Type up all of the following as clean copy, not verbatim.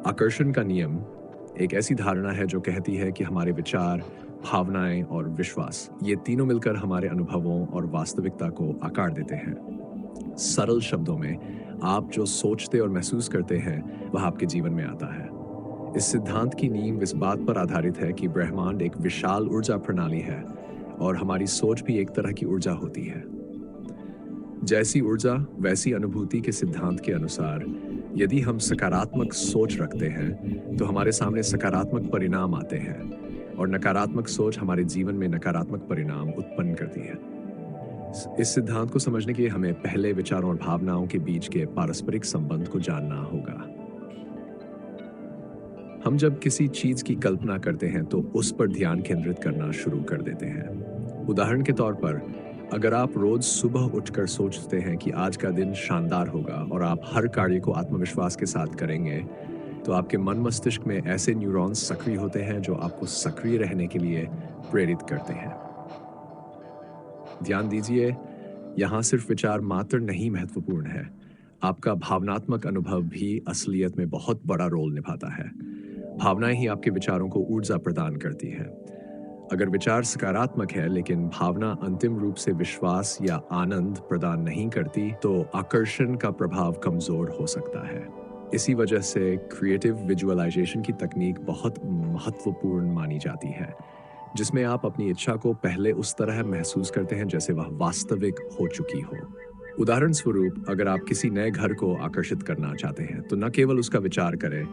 आकर्षण का नियम एक ऐसी धारणा है जो कहती है कि हमारे विचार, भावनाएं और विश्वास ये तीनों मिलकर हमारे अनुभवों और वास्तविकता को आकार देते हैं। सरल शब्दों में, आप जो सोचते और महसूस करते हैं वह आपके जीवन में आता है। इस सिद्धांत की नींव इस बात पर आधारित है कि ब्रह्मांड एक विशाल ऊर्जा प्रणाली है और हमारी सोच भी एक तरह की ऊर्जा होती है। जैसी ऊर्जा वैसी अनुभूति के सिद्धांत के अनुसार, यदि हम सकारात्मक सोच रखते हैं तो हमारे सामने सकारात्मक परिणाम आते हैं और नकारात्मक सोच हमारे जीवन में नकारात्मक परिणाम उत्पन्न करती है। इस सिद्धांत को समझने के लिए हमें पहले विचारों और भावनाओं के बीच के पारस्परिक संबंध को जानना होगा। हम जब किसी चीज की कल्पना करते हैं तो उस पर ध्यान केंद्रित करना शुरू कर देते हैं। उदाहरण के तौर पर, अगर आप रोज सुबह उठकर सोचते हैं कि आज का दिन शानदार होगा और आप हर कार्य को आत्मविश्वास के साथ करेंगे, तो आपके मन मस्तिष्क में ऐसे न्यूरॉन्स सक्रिय होते हैं जो आपको सक्रिय रहने के लिए प्रेरित करते हैं। ध्यान दीजिए, यहाँ सिर्फ विचार मात्र नहीं महत्वपूर्ण है, आपका भावनात्मक अनुभव भी असलियत में बहुत बड़ा रोल निभाता है। भावनाएं ही आपके विचारों को ऊर्जा प्रदान करती हैं। अगर विचार सकारात्मक है लेकिन भावना अंतिम रूप से विश्वास या आनंद प्रदान नहीं करती, तो आकर्षण का प्रभाव कमजोर हो सकता है। इसी वजह से क्रिएटिव विजुअलाइजेशन की तकनीक बहुत महत्वपूर्ण मानी जाती है, जिसमें आप अपनी इच्छा को पहले उस तरह महसूस करते हैं जैसे वह वास्तविक हो चुकी हो। उदाहरण स्वरूप, अगर आप किसी नए घर को आकर्षित करना चाहते हैं तो न केवल उसका विचार करें,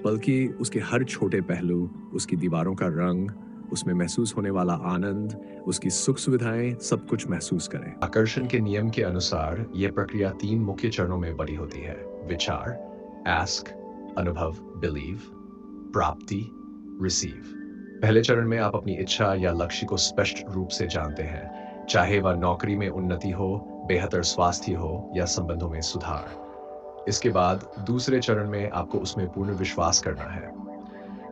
बल्कि उसके हर छोटे पहलू, उसकी दीवारों का रंग, उसमें महसूस होने वाला आनंद, उसकी सुख सुविधाएं, सब कुछ महसूस करें। आकर्षण के नियम के अनुसार यह प्रक्रिया 3 मुख्य चरणों में बड़ी होती है: विचार, आस्क, अनुभव, बिलीव, प्राप्ति, रिसीव। पहले चरण में आप अपनी इच्छा या लक्ष्य को स्पष्ट रूप से जानते हैं, चाहे वह नौकरी में उन्नति हो, बेहतर स्वास्थ्य हो या संबंधों में सुधार। इसके बाद दूसरे चरण में आपको उसमें पूर्ण विश्वास करना है।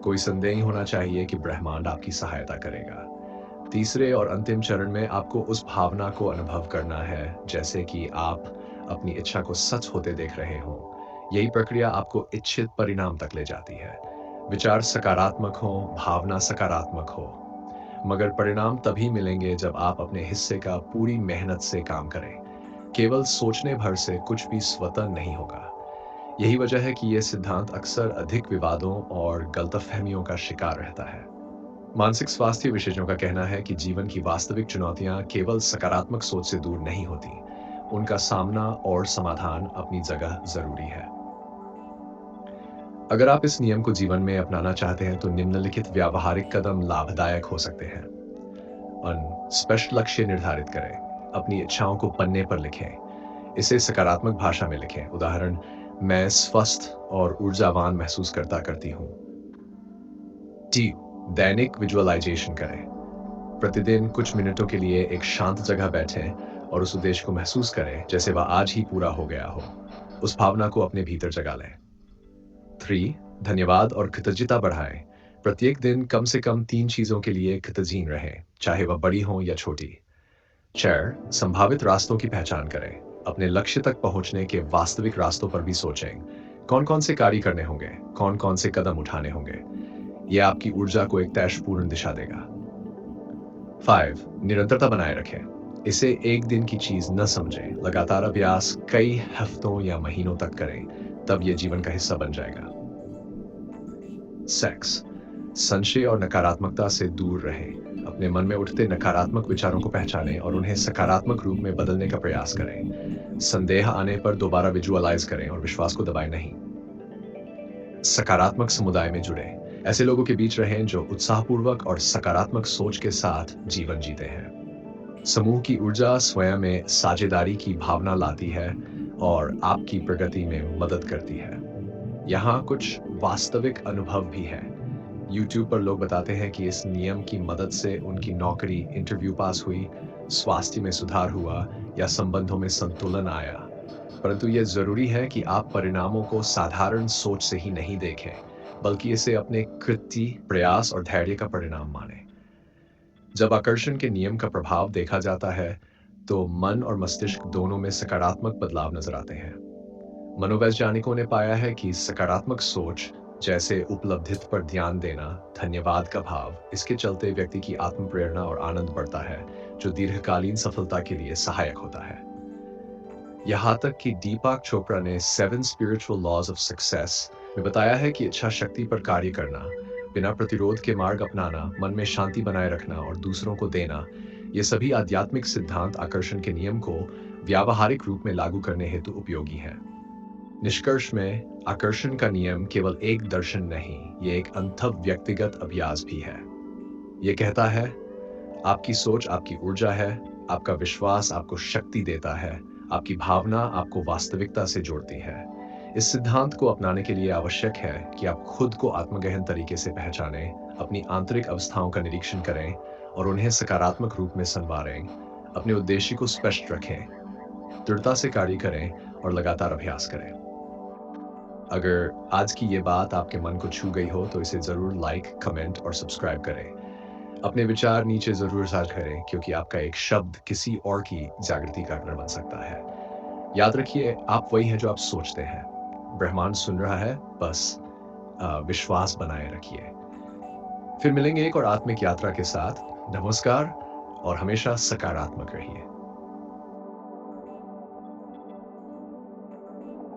कोई संदेह नहीं होना चाहिए कि ब्रह्मांड आपकी सहायता करेगा। तीसरे और अंतिम चरण में आपको उस भावना को अनुभव करना है जैसे कि आप अपनी इच्छा को सच होते देख रहे हो। यही प्रक्रिया आपको इच्छित परिणाम तक ले जाती है। विचार सकारात्मक हो, भावना सकारात्मक हो, मगर परिणाम तभी मिलेंगे जब आप अपने हिस्से का पूरी मेहनत से काम करें। केवल सोचने भर से कुछ भी स्वतः नहीं होगा। यही वजह है कि यह सिद्धांत अक्सर अधिक विवादों और गलतफहमियों का शिकार रहता है। मानसिक स्वास्थ्य विशेषज्ञों का कहना है कि जीवन की वास्तविक चुनौतियां केवल सकारात्मक सोच से दूर नहीं होती, उनका सामना और समाधान अपनी जगह जरूरी है। अगर आप इस नियम को जीवन में अपनाना चाहते हैं तो निम्नलिखित व्यावहारिक कदम लाभदायक हो सकते हैं। स्पष्ट लक्ष्य निर्धारित करें। अपनी इच्छाओं को पन्ने पर लिखें। इसे सकारात्मक भाषा में लिखें। उदाहरण, मैं स्वस्थ और ऊर्जावान महसूस करती हूँ। दैनिक विजुअलाइजेशन करें। प्रतिदिन कुछ मिनटों के लिए एक शांत जगह बैठें और उस उद्देश्य को महसूस करें जैसे वह आज ही पूरा हो गया हो। उस भावना को अपने भीतर जगा लें। 3. धन्यवाद और कृतज्ञता बढ़ाएं। प्रत्येक दिन कम से कम 3 चीजों के लिए कृतज्ञ रहें, चाहे वह बड़ी हो या छोटी। 4. संभावित रास्तों की पहचान करें। अपने लक्ष्य तक पहुंचने के वास्तविक रास्तों पर भी सोचें। कौन कौन से कार्य करने होंगे, कौन कौन से कदम उठाने होंगे। यह आपकी ऊर्जा को एक तयशपूर्ण दिशा देगा। 5. निरंतरता बनाए रखें। इसे एक दिन की चीज न समझें। लगातार अभ्यास कई हफ्तों या महीनों तक करें, तब यह जीवन का हिस्सा बन जाएगा। 6. संशय और नकारात्मकता से दूर रहें। अपने मन में उठते नकारात्मक विचारों को पहचानें और उन्हें सकारात्मक रूप में बदलने का प्रयास करें। संदेह आने पर दोबारा विजुअलाइज करें और विश्वास को दबाएं नहीं। सकारात्मक समुदाय में जुड़ें। ऐसे लोगों के बीच रहें जो उत्साहपूर्वक और सकारात्मक सोच के साथ जीवन जीते हैं। समूह की ऊर्जा स्वयं में साझेदारी की भावना लाती है और आपकी प्रगति में मदद करती है। यहाँ कुछ वास्तविक अनुभव भी है। YouTube पर लोग बताते हैं कि इस नियम की मदद से उनकी नौकरी, इंटरव्यू पास हुई, स्वास्थ्य में सुधार हुआ या संबंधों में संतुलन आया। परंतु यह जरूरी है कि आप परिणामों को साधारण सोच से ही नहीं देखें, बल्कि इसे अपने कृत्य, प्रयास और धैर्य का परिणाम मानें। जब आकर्षण के नियम का प्रभाव देखा जाता है, तो मन और मस्तिष्क दोनों में सकारात्मक बदलाव नजर आते हैं। मनोवैज्ञानिकों ने पाया है कि सकारात्मक सोच जैसे उपलब्धित पर ध्यान देना, धन्यवाद का भाव, इसके चलते व्यक्ति की आत्म प्रेरणा और आनंद बढ़ता है, जो दीर्घकालीन सफलता के लिए सहायक होता है। यहाँ तक कि दीपक चोपड़ा ने seven spiritual laws of success में बताया है कि इच्छा शक्ति पर कार्य करना, बिना प्रतिरोध के मार्ग अपनाना, मन में शांति बनाए रखना और दूसरों को देना, ये सभी आध्यात्मिक सिद्धांत आकर्षण के नियम को व्यावहारिक रूप में लागू करने हेतु उपयोगी हैं। निष्कर्ष में आकर्षण का नियम केवल एक दर्शन नहीं, ये एक अंतः व्यक्तिगत अभ्यास भी है। ये कहता है, आपकी सोच आपकी ऊर्जा है, आपका विश्वास आपको शक्ति देता है, आपकी भावना आपको वास्तविकता से जोड़ती है। इस सिद्धांत को अपनाने के लिए आवश्यक है कि आप खुद को आत्मगहन तरीके से पहचानें, अपनी आंतरिक अवस्थाओं का निरीक्षण करें और उन्हें सकारात्मक रूप में संवारें, अपने उद्देश्य को स्पष्ट रखें, दृढ़ता से कार्य करें और लगातार अभ्यास करें। अगर आज की ये बात आपके मन को छू गई हो तो इसे ज़रूर लाइक, कमेंट और सब्सक्राइब करें। अपने विचार नीचे ज़रूर साझा करें, क्योंकि आपका एक शब्द किसी और की जागृति का कारण बन सकता है। याद रखिए, आप वही हैं जो आप सोचते हैं। ब्रह्मांड सुन रहा है, बस विश्वास बनाए रखिए। फिर मिलेंगे एक और आत्मिक यात्रा के साथ। नमस्कार और हमेशा सकारात्मक रहिए।